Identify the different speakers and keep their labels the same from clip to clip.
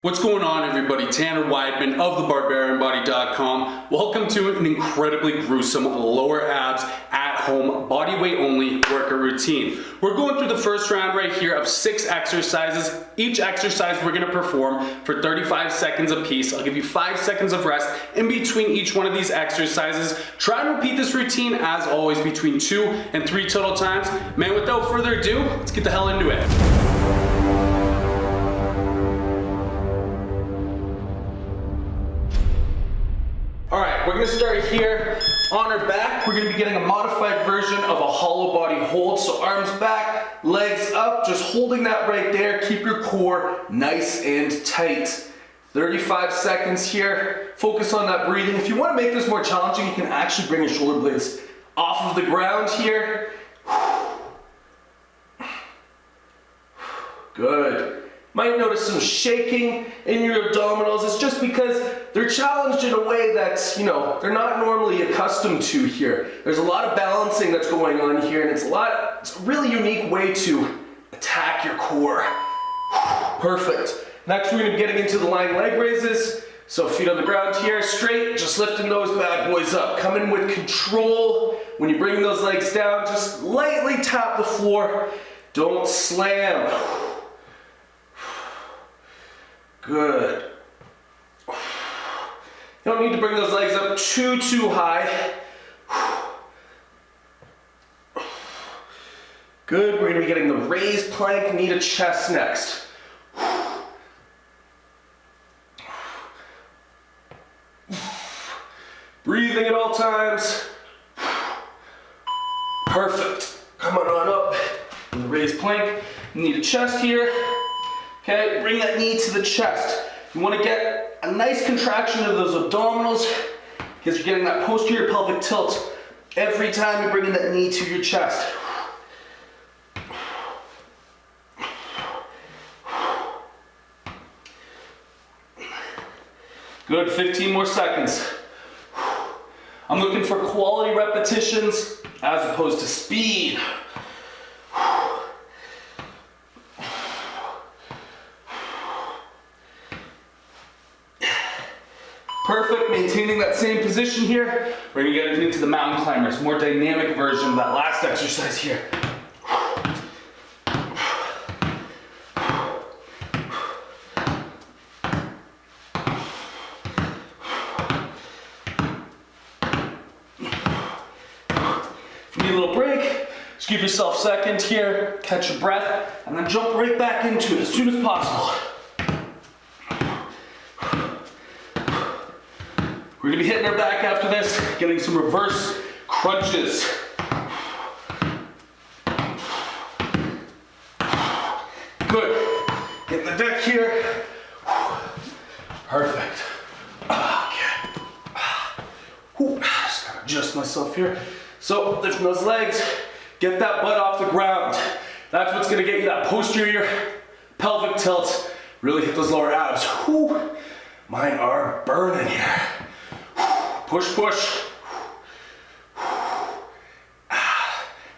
Speaker 1: What's going on, everybody? Tanner Weidman of the BarbarianBody.com. Welcome to an incredibly gruesome lower abs at home body weight only workout routine. We're going through the first round right here of 6 exercises. Each exercise we're going to perform for 35 seconds a piece. I'll give you 5 seconds of rest in between each one of these exercises. Try and repeat this routine as always between 2 and 3 total times. Man, without further ado, let's get the hell into it. Alright, we're going to start here on our back. We're going to be getting a modified version of a hollow body hold. So arms back, legs up, just holding that right there. Keep your core nice and tight. 35 seconds here. Focus on that breathing. If you want to make this more challenging, you can actually bring your shoulder blades off of the ground here. Good. Might notice some shaking in your abdominals. It's just because they're challenged in a way that, they're not normally accustomed to here. There's a lot of balancing that's going on here, and it's a really unique way to attack your core. Perfect. Next, we're going to be getting into the lying leg raises. So feet on the ground here, straight, just lifting those bad boys up. Come in with control. When you bring those legs down, just lightly tap the floor. Don't slam. Good. You don't need to bring those legs up too high. Good. We're going to be getting the raised plank, knee to chest next. Breathing at all times. Perfect. Come on up. The raised plank, knee to chest here. Okay, bring that knee to the chest. You want to get a nice contraction of those abdominals because you're getting that posterior pelvic tilt every time you're bringing that knee to your chest. Good, 15 more seconds. I'm looking for quality repetitions as opposed to speed. Perfect, maintaining that same position here. We're gonna get into the mountain climbers, more dynamic version of that last exercise here. If you need a little break, just give yourself a second here, catch your breath, and then jump right back into it as soon as possible. We're gonna be hitting our back after this, getting some reverse crunches. Good. Get the deck here. Perfect. Okay. Just gotta adjust myself here. So, lifting those legs, get that butt off the ground. That's what's gonna get you that posterior pelvic tilt. Really hit those lower abs. Mine are burning here. Push, push.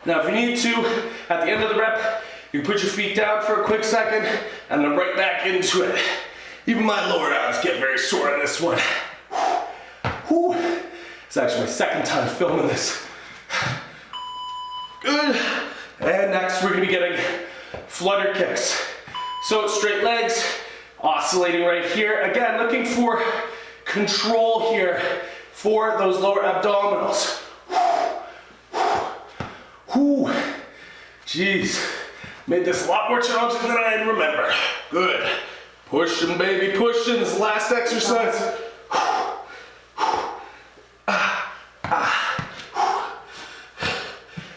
Speaker 1: Now if you need to, at the end of the rep, you can put your feet down for a quick second and then right back into it. Even my lower abs get very sore on this one. It's actually my second time filming this. Good. And next we're gonna be getting flutter kicks. So straight legs, oscillating right here. Again, looking for control here for those lower abdominals. Jeez, made this a lot more challenging than I remember. Good. Pushing, baby, pushing. This last exercise.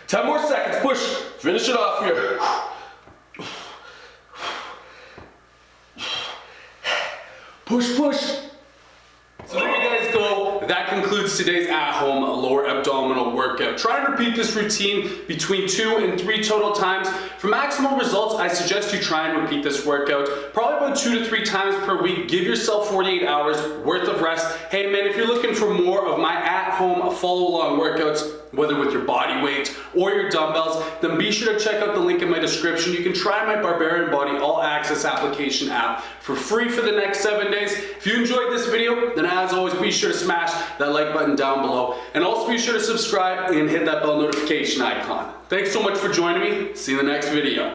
Speaker 1: 10 more seconds, push. Finish it off here. Push, push. So there you guys go. That concludes today's at-home lower abdominal workout. Try and repeat this routine between 2 and 3 total times. For maximal results, I suggest you try and repeat this workout probably about 2 to 3 times per week. Give yourself 48 hours worth of rest. Hey man, if you're looking for more of my at-home follow-along workouts,
Speaker 2: whether with your body weight or your dumbbells, then be sure to check out the link in my description. You can try my BarbarianBody All Access application app for free for the next 7 days. If you enjoyed this video, then as always, be sure to smash that like button down below. And also be sure to subscribe and hit that bell notification icon. Thanks so much for joining me. See you in the next video.